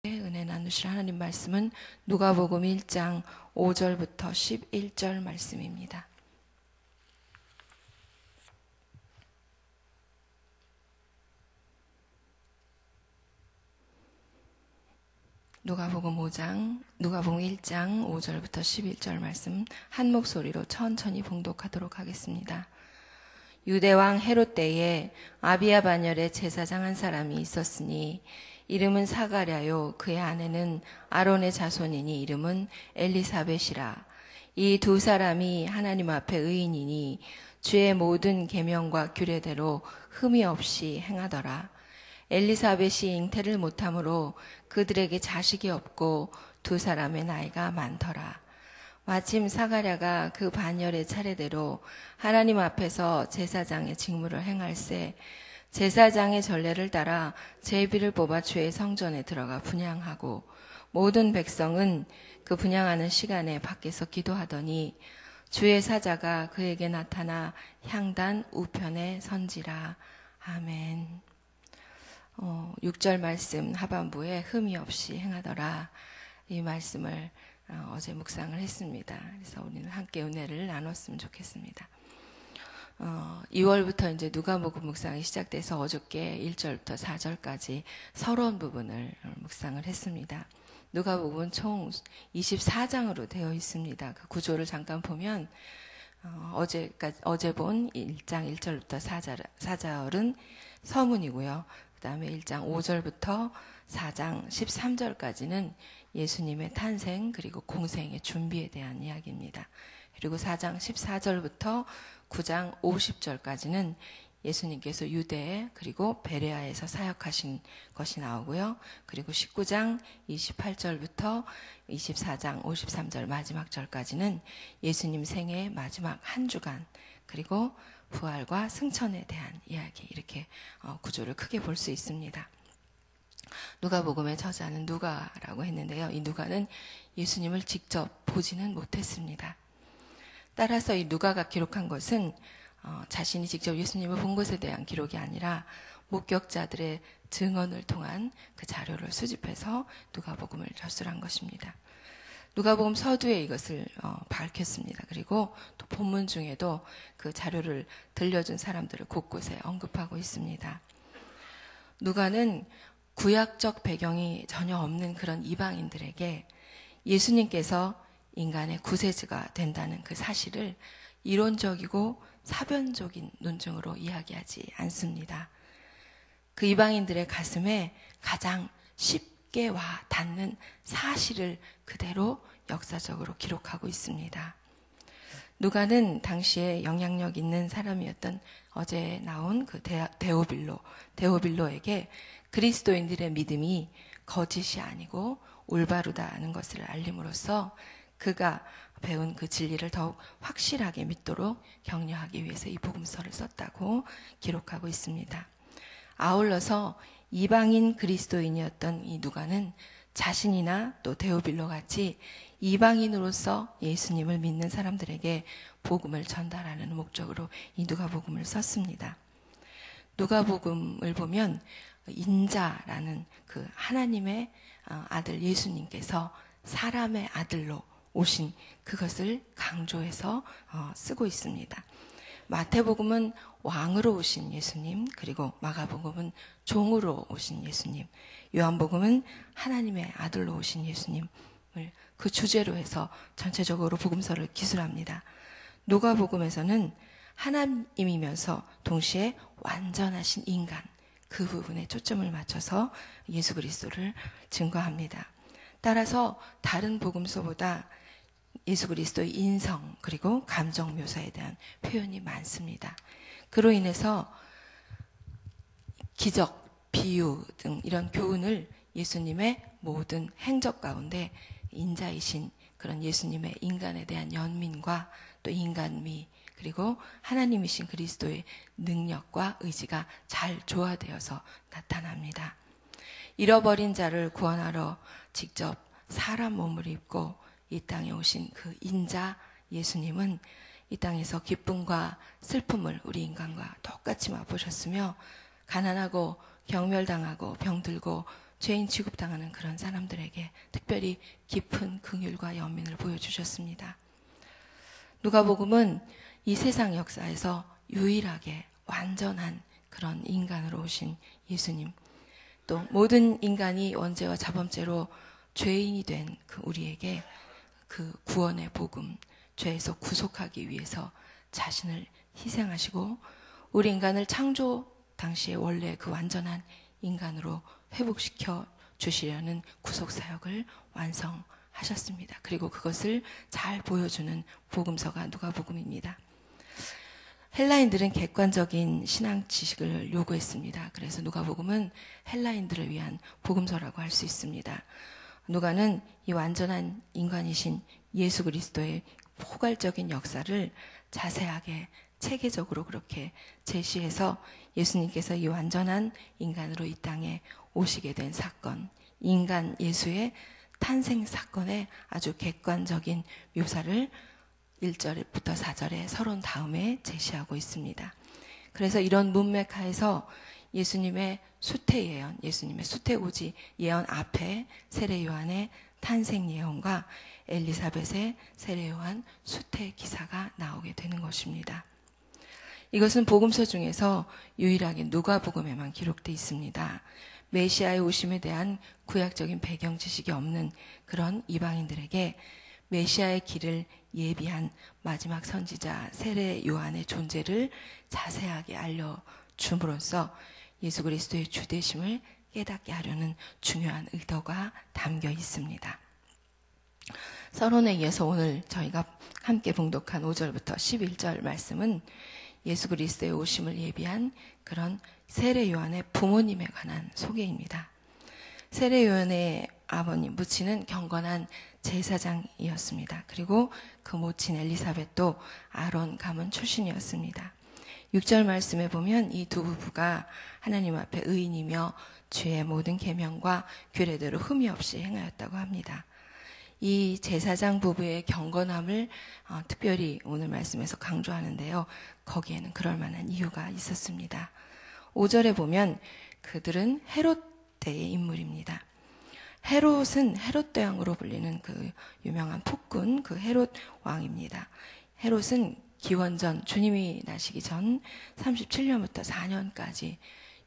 은혜 나누실 하나님 말씀은 누가복음 1장 5절부터 11절 말씀입니다. 누가복음 1장 5절부터 11절 말씀 한 목소리로 천천히 봉독하도록 하겠습니다. 유대왕 헤롯 때에 아비야 반열에 제사장 한 사람이 있었으니 이름은 사가랴요 그의 아내는 아론의 자손이니 이름은 엘리사벳이라. 이 두 사람이 하나님 앞에 의인이니 주의 모든 계명과 규례대로 흠이 없이 행하더라. 엘리사벳이 잉태를 못함으로 그들에게 자식이 없고 두 사람의 나이가 많더라. 마침 사가랴가 그 반열의 차례대로 하나님 앞에서 제사장의 직무를 행할세 제사장의 전례를 따라 제비를 뽑아 주의 성전에 들어가 분향하고 모든 백성은 그 분향하는 시간에 밖에서 기도하더니 주의 사자가 그에게 나타나 향단 우편에 선지라. 아멘. 6절 말씀 하반부에 흠이 없이 행하더라. 이 말씀을 어제 묵상을 했습니다. 그래서 우리는 함께 은혜를 나눴으면 좋겠습니다. 2월부터 이제 누가복음 묵상이 시작돼서 어저께 1절부터 4절까지 서론 부분을 묵상을 했습니다. 누가복음은 총 24장으로 되어 있습니다. 그 구조를 잠깐 보면 어제 본 1장 1절부터 4절은 서문이고요. 그 다음에 1장 5절부터 4장 13절까지는 예수님의 탄생 그리고 공생의 준비에 대한 이야기입니다. 그리고 4장 14절부터 9장 50절까지는 예수님께서 유대에 그리고 베레아에서 사역하신 것이 나오고요. 그리고 19장 28절부터 24장 53절 마지막 절까지는 예수님 생애의 마지막 한 주간 그리고 부활과 승천에 대한 이야기 이렇게 구조를 크게 볼 수 있습니다. 누가복음의 저자는 누가라고 했는데요. 이 누가는 예수님을 직접 보지는 못했습니다. 따라서 이 누가가 기록한 것은 자신이 직접 예수님을 본 것에 대한 기록이 아니라 목격자들의 증언을 통한 그 자료를 수집해서 누가복음을 저술한 것입니다. 누가복음 서두에 이것을 밝혔습니다. 그리고 또 본문 중에도 그 자료를 들려준 사람들을 곳곳에 언급하고 있습니다. 누가는 구약적 배경이 전혀 없는 그런 이방인들에게 예수님께서 인간의 구세주가 된다는 그 사실을 이론적이고 사변적인 논증으로 이야기하지 않습니다. 그 이방인들의 가슴에 가장 쉽게 와 닿는 사실을 그대로 역사적으로 기록하고 있습니다. 누가는 당시에 영향력 있는 사람이었던 어제 나온 그 데오빌로에게 그리스도인들의 믿음이 거짓이 아니고 올바르다는 것을 알림으로써 그가 배운 그 진리를 더욱 확실하게 믿도록 격려하기 위해서 이 복음서를 썼다고 기록하고 있습니다. 아울러서 이방인 그리스도인이었던 이 누가는 자신이나 또 데오빌로 같이 이방인으로서 예수님을 믿는 사람들에게 복음을 전달하는 목적으로 이 누가복음을 썼습니다. 누가복음을 보면 인자라는 그 하나님의 아들 예수님께서 사람의 아들로 오신 그것을 강조해서 쓰고 있습니다. 마태복음은 왕으로 오신 예수님, 그리고 마가복음은 종으로 오신 예수님, 요한복음은 하나님의 아들로 오신 예수님을 그 주제로 해서 전체적으로 복음서를 기술합니다. 누가복음에서는 하나님이면서 동시에 완전하신 인간, 그 부분에 초점을 맞춰서 예수 그리스도를 증거합니다. 따라서 다른 복음서보다 예수 그리스도의 인성 그리고 감정 묘사에 대한 표현이 많습니다. 그로 인해서 기적, 비유 등 이런 교훈을 예수님의 모든 행적 가운데 인자이신 그런 예수님의 인간에 대한 연민과 또 인간미 그리고 하나님이신 그리스도의 능력과 의지가 잘 조화되어서 나타납니다. 잃어버린 자를 구원하러 직접 사람 몸을 입고 이 땅에 오신 그 인자 예수님은 이 땅에서 기쁨과 슬픔을 우리 인간과 똑같이 맛보셨으며 가난하고 경멸당하고 병들고 죄인 취급당하는 그런 사람들에게 특별히 깊은 긍휼과 연민을 보여주셨습니다. 누가복음은 이 세상 역사에서 유일하게 완전한 그런 인간으로 오신 예수님, 또 모든 인간이 원죄와 자범죄로 죄인이 된 그 우리에게 그 구원의 복음, 죄에서 구속하기 위해서 자신을 희생하시고 우리 인간을 창조 당시에 원래 그 완전한 인간으로 회복시켜 주시려는 구속사역을 완성하셨습니다. 그리고 그것을 잘 보여주는 복음서가 누가복음입니다. 헬라인들은 객관적인 신앙 지식을 요구했습니다. 그래서 누가복음은 헬라인들을 위한 복음서라고 할 수 있습니다. 누가는 이 완전한 인간이신 예수 그리스도의 포괄적인 역사를 자세하게 체계적으로 그렇게 제시해서 예수님께서 이 완전한 인간으로 이 땅에 오시게 된 사건, 인간 예수의 탄생 사건의 아주 객관적인 묘사를 1절부터 4절에 서론 다음에 제시하고 있습니다. 그래서 이런 문맥 하에서 예수님의 수태 예언, 예수님의 수태오지 예언 앞에 세례 요한의 탄생 예언과 엘리사벳의 세례 요한 수태 기사가 나오게 되는 것입니다. 이것은 복음서 중에서 유일하게 누가복음에만 기록되어 있습니다. 메시아의 오심에 대한 구약적인 배경 지식이 없는 그런 이방인들에게 메시아의 길을 예비한 마지막 선지자 세례 요한의 존재를 자세하게 알려줌으로써 예수 그리스도의 주되심을 깨닫게 하려는 중요한 의도가 담겨 있습니다. 서론에 이어서 오늘 저희가 함께 봉독한 5절부터 11절 말씀은 예수 그리스도의 오심을 예비한 그런 세례 요한의 부모님에 관한 소개입니다. 세례 요한의 아버님, 무치는 경건한 제사장이었습니다. 그리고 그 모친 엘리사벳도 아론 가문 출신이었습니다. 6절 말씀에 보면 이 두 부부가 하나님 앞에 의인이며 주의 모든 계명과 규례대로 흠이 없이 행하였다고 합니다. 이 제사장 부부의 경건함을 특별히 오늘 말씀에서 강조하는데요. 거기에는 그럴 만한 이유가 있었습니다. 5절에 보면 그들은 헤롯 때의 인물입니다. 헤롯은 헤롯 대왕으로 불리는 그 유명한 폭군 그 헤롯 왕입니다. 헤롯은 기원전 주님이 나시기 전 37년부터 4년까지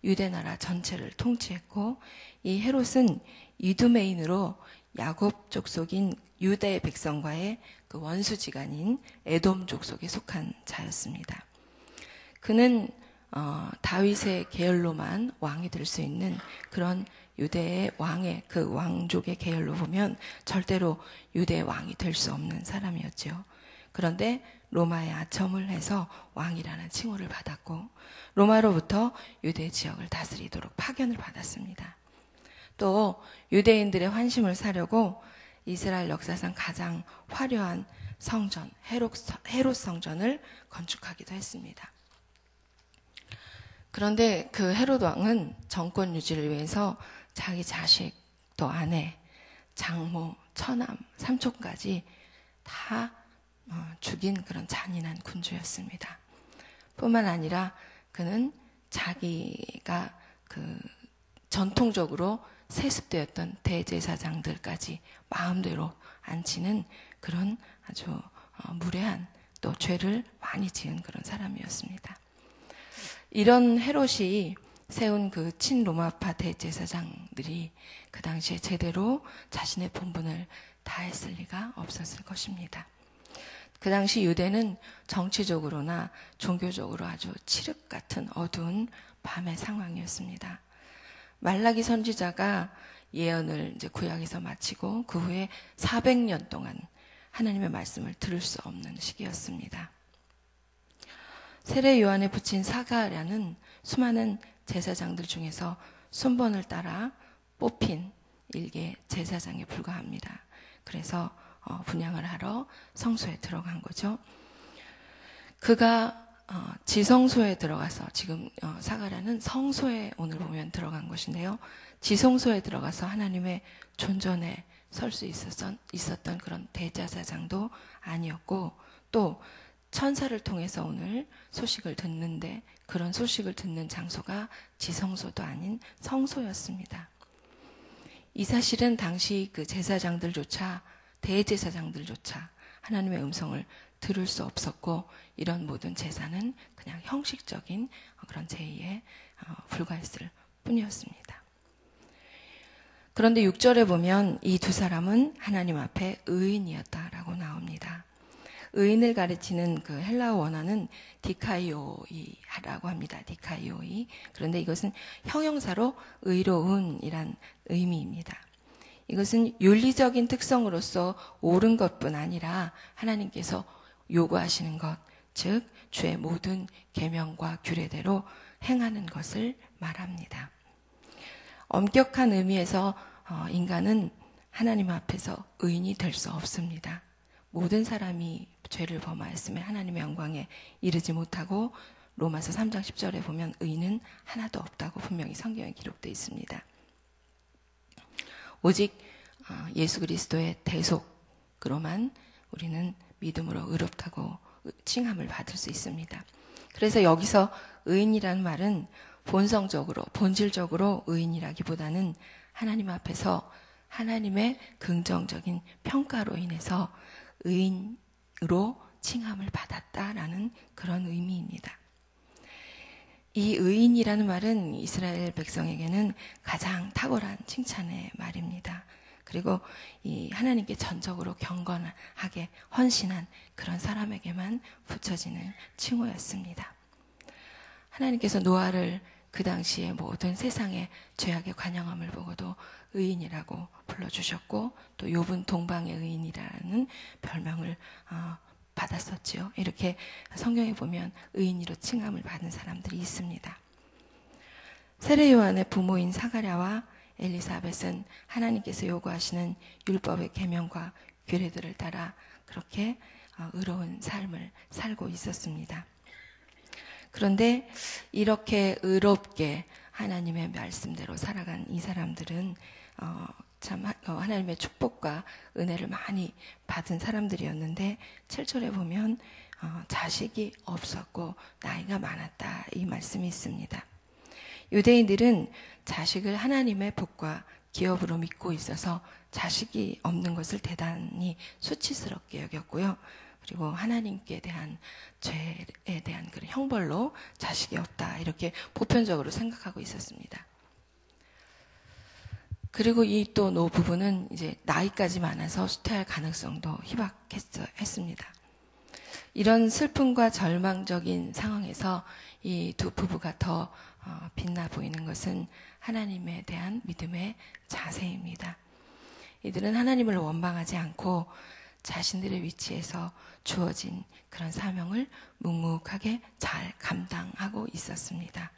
유대 나라 전체를 통치했고 이 헤롯은 이두메인으로 야곱 족속인 유대 백성과의 그 원수지간인 에돔 족속에 속한 자였습니다. 그는 다윗의 계열로만 왕이 될 수 있는 그런 유대의 왕의 그 왕족의 계열로 보면 절대로 유대의 왕이 될 수 없는 사람이었죠. 그런데 로마에 아첨을 해서 왕이라는 칭호를 받았고 로마로부터 유대 지역을 다스리도록 파견을 받았습니다. 또 유대인들의 환심을 사려고 이스라엘 역사상 가장 화려한 성전, 헤롯 성전을 건축하기도 했습니다. 그런데 그 헤롯 왕은 정권 유지를 위해서 자기 자식, 또 아내, 장모, 처남, 삼촌까지 다 죽인 그런 잔인한 군주였습니다. 뿐만 아니라 그는 자기가 그 전통적으로 세습되었던 대제사장들까지 마음대로 앉히는 그런 아주 무례한 또 죄를 많이 지은 그런 사람이었습니다. 이런 헤롯이 세운 그 친로마파 대제사장들이 그 당시에 제대로 자신의 본분을 다했을 리가 없었을 것입니다. 그 당시 유대는 정치적으로나 종교적으로 아주 칠흑 같은 어두운 밤의 상황이었습니다. 말라기 선지자가 예언을 이제 구약에서 마치고 그 후에 400년 동안 하나님의 말씀을 들을 수 없는 시기였습니다. 세례 요한에 붙인 사가랴는 수많은 제사장들 중에서 순번을 따라 뽑힌 일개 제사장에 불과합니다. 그래서 분향을 하러 성소에 들어간 거죠. 그가 지성소에 들어가서 지금 사가랴는 성소에 오늘 보면 들어간 것인데요. 지성소에 들어가서 하나님의 존전에 설 수 있었던 그런 대제사장도 아니었고 또 천사를 통해서 오늘 소식을 듣는데 그런 소식을 듣는 장소가 지성소도 아닌 성소였습니다. 이 사실은 당시 그 제사장들조차, 대제사장들조차 하나님의 음성을 들을 수 없었고, 이런 모든 제사는 그냥 형식적인 그런 제의에 불과했을 뿐이었습니다. 그런데 6절에 보면 이 두 사람은 하나님 앞에 의인이었다라고 나옵니다. 의인을 가르치는 그 헬라어 원어는 디카이오이라고 합니다. 디카이오이. 그런데 이것은 형용사로 의로운이란 의미입니다. 이것은 윤리적인 특성으로서 옳은 것뿐 아니라 하나님께서 요구하시는 것, 즉 주의 모든 계명과 규례대로 행하는 것을 말합니다. 엄격한 의미에서 인간은 하나님 앞에서 의인이 될 수 없습니다. 모든 사람이 죄를 범하였음에 하나님의 영광에 이르지 못하고, 로마서 3장 10절에 보면 의인은 하나도 없다고 분명히 성경에 기록되어 있습니다. 오직 예수 그리스도의 대속으로만 우리는 믿음으로 의롭다고 칭함을 받을 수 있습니다. 그래서 여기서 의인이라는 말은 본성적으로, 본질적으로 의인이라기보다는 하나님 앞에서 하나님의 긍정적인 평가로 인해서 의인으로 칭함을 받았다라는 그런 의미입니다. 이 의인이라는 말은 이스라엘 백성에게는 가장 탁월한 칭찬의 말입니다. 그리고 이 하나님께 전적으로 경건하게 헌신한 그런 사람에게만 붙여지는 칭호였습니다. 하나님께서 노아를 그 당시에 모든 세상의 죄악의 관영함을 보고도 의인이라고 불러주셨고, 또 욥은 동방의 의인이라는 별명을 받았었지요. 이렇게 성경에 보면 의인으로 칭함을 받은 사람들이 있습니다. 세례 요한의 부모인 사가랴와 엘리사벳은 하나님께서 요구하시는 율법의 계명과 규례들을 따라 그렇게 의로운 삶을 살고 있었습니다. 그런데 이렇게 의롭게 하나님의 말씀대로 살아간 이 사람들은 참 하나님의 축복과 은혜를 많이 받은 사람들이었는데, 7절에 보면 자식이 없었고 나이가 많았다, 이 말씀이 있습니다. 유대인들은 자식을 하나님의 복과 기업으로 믿고 있어서 자식이 없는 것을 대단히 수치스럽게 여겼고요. 그리고 하나님께 대한 죄에 대한 그런 형벌로 자식이 없다, 이렇게 보편적으로 생각하고 있었습니다. 그리고 이 또 노 부부는 이제 나이까지 많아서 수태할 가능성도 희박했습니다. 이런 슬픔과 절망적인 상황에서 이 두 부부가 더 빛나 보이는 것은 하나님에 대한 믿음의 자세입니다. 이들은 하나님을 원망하지 않고 자신들의 위치에서 주어진 그런 사명을 묵묵하게 잘 감당하고 있었습니다.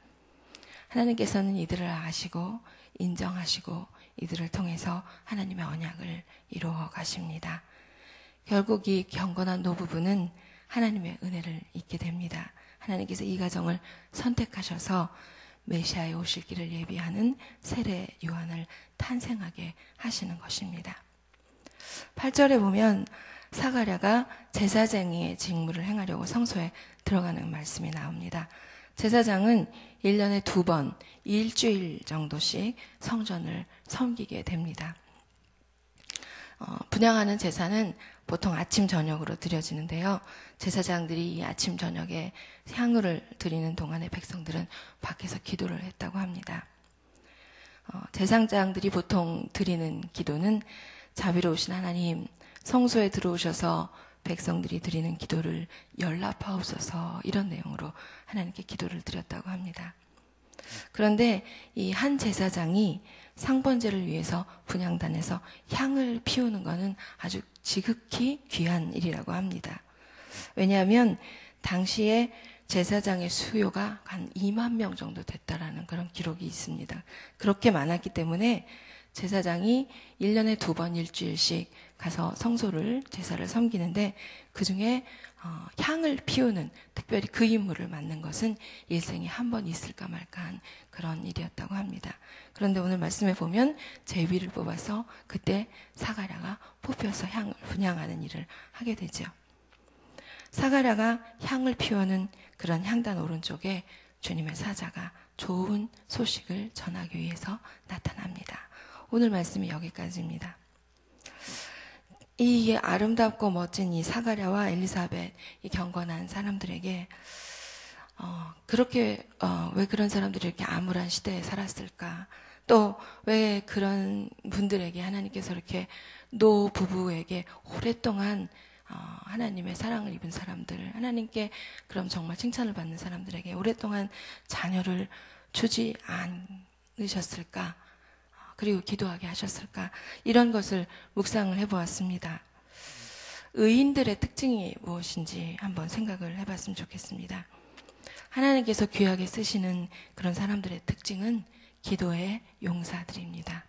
하나님께서는 이들을 아시고 인정하시고 이들을 통해서 하나님의 언약을 이루어 가십니다. 결국 이 경건한 노부부는 하나님의 은혜를 잊게 됩니다. 하나님께서 이 가정을 선택하셔서 메시아에 오실 길을 예비하는 세례 요한을 탄생하게 하시는 것입니다. 8절에 보면 사가랴가 제사장의 직무를 행하려고 성소에 들어가는 말씀이 나옵니다. 제사장은 1년에 2번, 일주일 정도씩 성전을 섬기게 됩니다. 분향하는 제사는 보통 아침 저녁으로 드려지는데요. 제사장들이 이 아침 저녁에 향유를 드리는 동안에 백성들은 밖에서 기도를 했다고 합니다. 제사장들이 보통 드리는 기도는 자비로우신 하나님, 성소에 들어오셔서 백성들이 드리는 기도를 열납하옵소서, 이런 내용으로 하나님께 기도를 드렸다고 합니다. 그런데 이 한 제사장이 상번제를 위해서 분향단에서 향을 피우는 것은 아주 지극히 귀한 일이라고 합니다. 왜냐하면 당시에 제사장의 수요가 한 2만 명 정도 됐다라는 그런 기록이 있습니다. 그렇게 많았기 때문에 제사장이 1년에 2번 일주일씩 가서 성소를 제사를 섬기는데, 그중에 향을 피우는, 특별히 그 임무를 맡는 것은 일생에 한 번 있을까 말까한 그런 일이었다고 합니다. 그런데 오늘 말씀에 보면 제비를 뽑아서 그때 사가랴가 뽑혀서 향을 분향하는 일을 하게 되죠. 사가랴가 향을 피우는 그런 향단 오른쪽에 주님의 사자가 좋은 소식을 전하기 위해서 나타납니다. 오늘 말씀이 여기까지입니다. 이 아름답고 멋진 이 사가랴와 엘리사벳, 이 경건한 사람들에게 그렇게 왜 그런 사람들이 이렇게 암울한 시대에 살았을까? 또 왜 그런 분들에게 하나님께서 이렇게 노 부부에게 오랫동안 하나님의 사랑을 입은 사람들, 하나님께 그럼 정말 칭찬을 받는 사람들에게 오랫동안 자녀를 주지 않으셨을까? 그리고 기도하게 하셨을까? 이런 것을 묵상을 해보았습니다. 의인들의 특징이 무엇인지 한번 생각을 해봤으면 좋겠습니다. 하나님께서 귀하게 쓰시는 그런 사람들의 특징은 기도의 용사들입니다.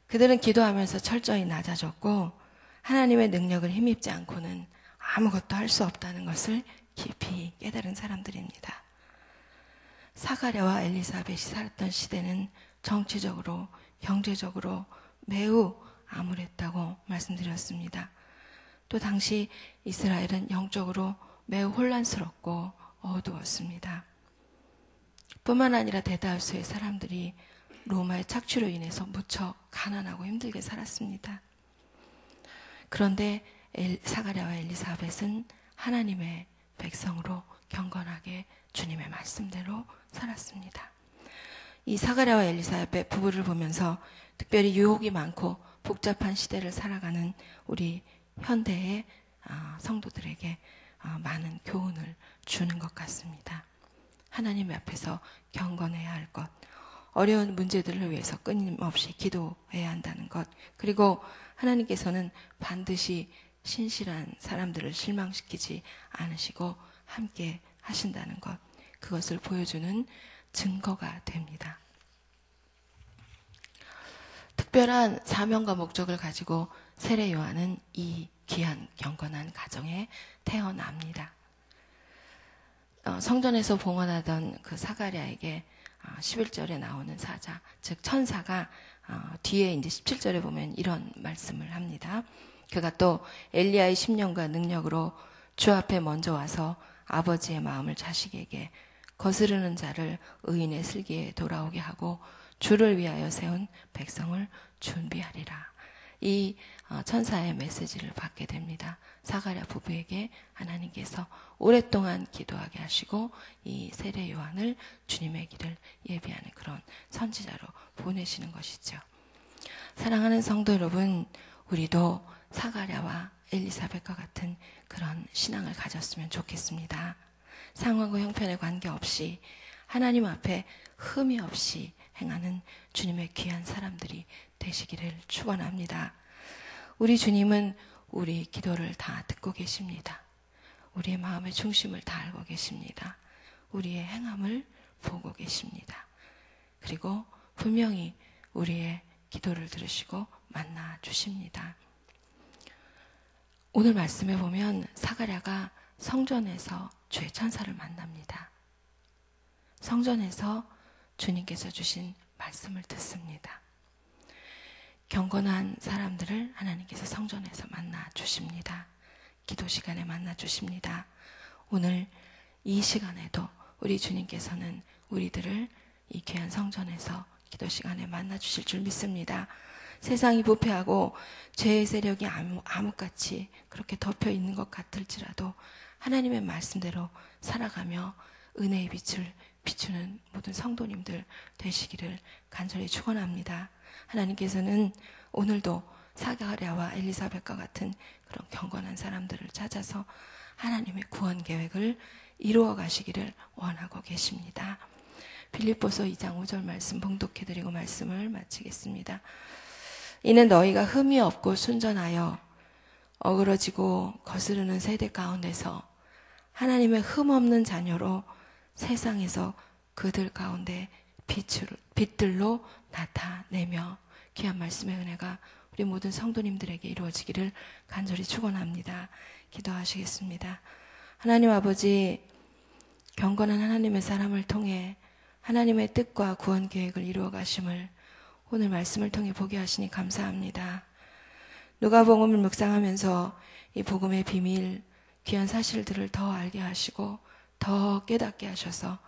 그들은 기도하면서 철저히 낮아졌고 하나님의 능력을 힘입지 않고는 아무것도 할 수 없다는 것을 깊이 깨달은 사람들입니다. 사가랴와 엘리사벳이 살았던 시대는 정치적으로, 경제적으로 매우 암울했다고 말씀드렸습니다. 또 당시 이스라엘은 영적으로 매우 혼란스럽고 어두웠습니다. 뿐만 아니라 대다수의 사람들이 로마의 착취로 인해서 무척 가난하고 힘들게 살았습니다. 그런데 사가랴와 엘리사벳은 하나님의 백성으로 경건하게 주님의 말씀대로 살았습니다. 이 사가랴와 엘리사벳 부부를 보면서 특별히 유혹이 많고 복잡한 시대를 살아가는 우리 현대의 성도들에게 많은 교훈을 주는 것 같습니다. 하나님 앞에서 경건해야 할 것, 어려운 문제들을 위해서 끊임없이 기도해야 한다는 것, 그리고 하나님께서는 반드시 신실한 사람들을 실망시키지 않으시고 함께 하신다는 것, 그것을 보여주는 증거가 됩니다. 특별한 사명과 목적을 가지고 세례 요한은 이 귀한 경건한 가정에 태어납니다. 성전에서 봉헌하던 그 사가랴에게 11절에 나오는 사자, 즉 천사가 뒤에 이제 17절에 보면 이런 말씀을 합니다. 그가 또 엘리야의 심령과 능력으로 주 앞에 먼저 와서 아버지의 마음을 자식에게 거스르는 자를 의인의 슬기에 돌아오게 하고 주를 위하여 세운 백성을 준비하리라. 이 천사의 메시지를 받게 됩니다. 사가랴 부부에게 하나님께서 오랫동안 기도하게 하시고 이 세례 요한을 주님의 길을 예비하는 그런 선지자로 보내시는 것이죠. 사랑하는 성도 여러분, 우리도 사가랴와 엘리사벳과 같은 그런 신앙을 가졌으면 좋겠습니다. 상황과 형편에 관계없이 하나님 앞에 흠이 없이 행하는 주님의 귀한 사람들이 되시기를 축원합니다. 우리 주님은 우리 기도를 다 듣고 계십니다. 우리의 마음의 중심을 다 알고 계십니다. 우리의 행함을 보고 계십니다. 그리고 분명히 우리의 기도를 들으시고 만나 주십니다. 오늘 말씀에 보면 사가랴가 성전에서 주의 천사를 만납니다. 성전에서 주님께서 주신 말씀을 듣습니다. 경건한 사람들을 하나님께서 성전에서 만나 주십니다. 기도 시간에 만나 주십니다. 오늘 이 시간에도 우리 주님께서는 우리들을 이 귀한 성전에서 기도 시간에 만나 주실 줄 믿습니다. 세상이 부패하고 죄의 세력이 암흑같이 그렇게 덮여 있는 것 같을지라도 하나님의 말씀대로 살아가며 은혜의 빛을 비추는 모든 성도님들 되시기를 간절히 축원합니다. 하나님께서는 오늘도 사가랴와 엘리사벳과 같은 그런 경건한 사람들을 찾아서 하나님의 구원 계획을 이루어 가시기를 원하고 계십니다. 빌립보서 2장 5절 말씀 봉독해드리고 말씀을 마치겠습니다. 이는 너희가 흠이 없고 순전하여 어그러지고 거스르는 세대 가운데서 하나님의 흠 없는 자녀로 세상에서 그들 가운데 빛들로 나타내며 귀한 말씀의 은혜가 우리 모든 성도님들에게 이루어지기를 간절히 축원합니다. 기도하시겠습니다. 하나님 아버지, 경건한 하나님의 사람을 통해 하나님의 뜻과 구원 계획을 이루어 가심을 오늘 말씀을 통해 보게 하시니 감사합니다. 누가복음을 묵상하면서 이 복음의 비밀, 귀한 사실들을 더 알게 하시고 더 깨닫게 하셔서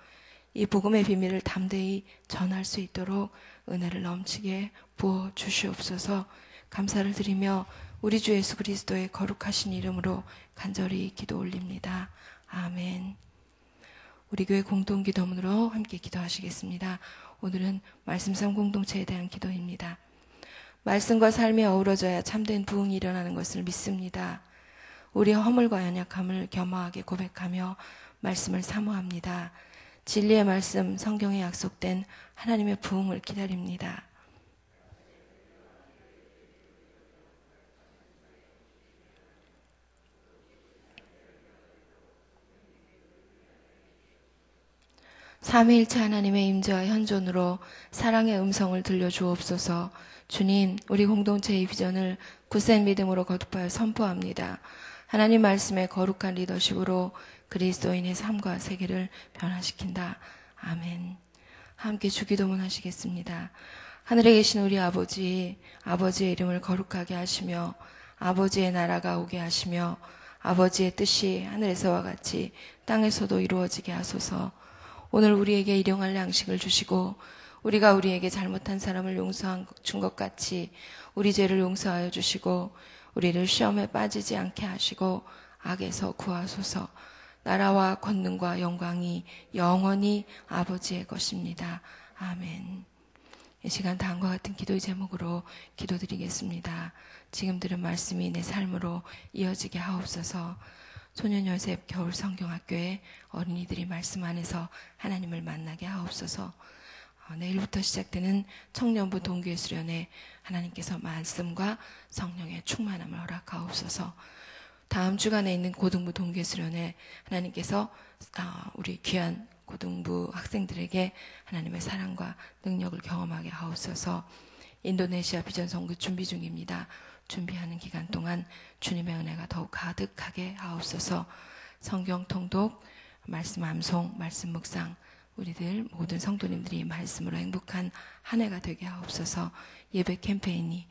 이 복음의 비밀을 담대히 전할 수 있도록 은혜를 넘치게 부어 주시옵소서. 감사를 드리며 우리 주 예수 그리스도의 거룩하신 이름으로 간절히 기도 올립니다. 아멘. 우리 교회 공동기도문으로 함께 기도하시겠습니다. 오늘은 말씀상 공동체에 대한 기도입니다. 말씀과 삶이 어우러져야 참된 부흥이 일어나는 것을 믿습니다. 우리의 허물과 연약함을 겸허하게 고백하며 말씀을 사모합니다. 진리의 말씀, 성경에 약속된 하나님의 부흥을 기다립니다. 삼위일체 하나님의 임재와 현존으로 사랑의 음성을 들려주옵소서. 주님, 우리 공동체의 비전을 굳센 믿음으로 거듭하여 선포합니다. 하나님 말씀의 거룩한 리더십으로 그리스도인의 삶과 세계를 변화시킨다. 아멘. 함께 주기도문 하시겠습니다. 하늘에 계신 우리 아버지, 아버지의 이름을 거룩하게 하시며 아버지의 나라가 오게 하시며 아버지의 뜻이 하늘에서와 같이 땅에서도 이루어지게 하소서. 오늘 우리에게 일용할 양식을 주시고 우리가 우리에게 잘못한 사람을 용서한 준 것 같이 우리 죄를 용서하여 주시고 우리를 시험에 빠지지 않게 하시고 악에서 구하소서. 나라와 권능과 영광이 영원히 아버지의 것입니다. 아멘. 이 시간 다음과 같은 기도의 제목으로 기도드리겠습니다. 지금 들은 말씀이 내 삶으로 이어지게 하옵소서. 소년 요셉 겨울 성경학교의 어린이들이 말씀 안에서 하나님을 만나게 하옵소서. 내일부터 시작되는 청년부 동교회 수련회 하나님께서 말씀과 성령의 충만함을 허락하옵소서. 다음 주간에 있는 고등부 동교회 수련회 하나님께서 우리 귀한 고등부 학생들에게 하나님의 사랑과 능력을 경험하게 하옵소서. 인도네시아 비전 선교 준비 중입니다. 준비하는 기간 동안 주님의 은혜가 더욱 가득하게 하옵소서. 성경 통독, 말씀 암송, 말씀 묵상, 우리들 모든 성도님들이 말씀으로 행복한 한 해가 되게 하옵소서. 예배 캠페인이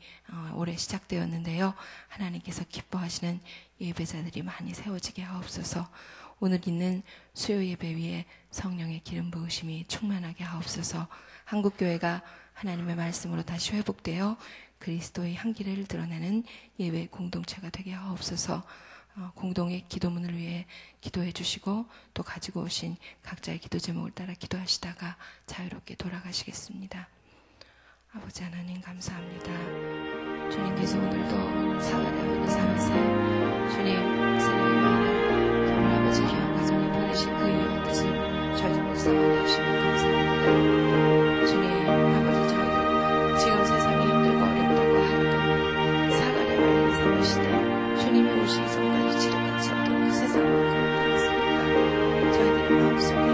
올해 시작되었는데요. 하나님께서 기뻐하시는 예배자들이 많이 세워지게 하옵소서. 오늘 있는 수요 예배 위에 성령의 기름 부으심이 충만하게 하옵소서. 한국교회가 하나님의 말씀으로 다시 회복되어 그리스도의 향기를 드러내는 예배 공동체가 되게 하옵소서. 공동의 기도문을 위해 기도해 주시고 또 가지고 오신 각자의 기도 제목을 따라 기도하시다가 자유롭게 돌아가시겠습니다. 아버지 하나님 감사합니다. 주님께서 오늘도 사과를 사면서 주님 세상에 많은 정말 아버지 귀한 가정에 보내신 그 이유와 뜻을 저희 묵상하게 하시면 감사합니다. 주님 아버지 저희들 지금 세상이 힘들고 어렵다고 하여도 사과를 많이 삼으시되 주님이 오시기 전까지 지름같이 어떤 그 세상만큼 어떻습니까? 저희들의 마음속에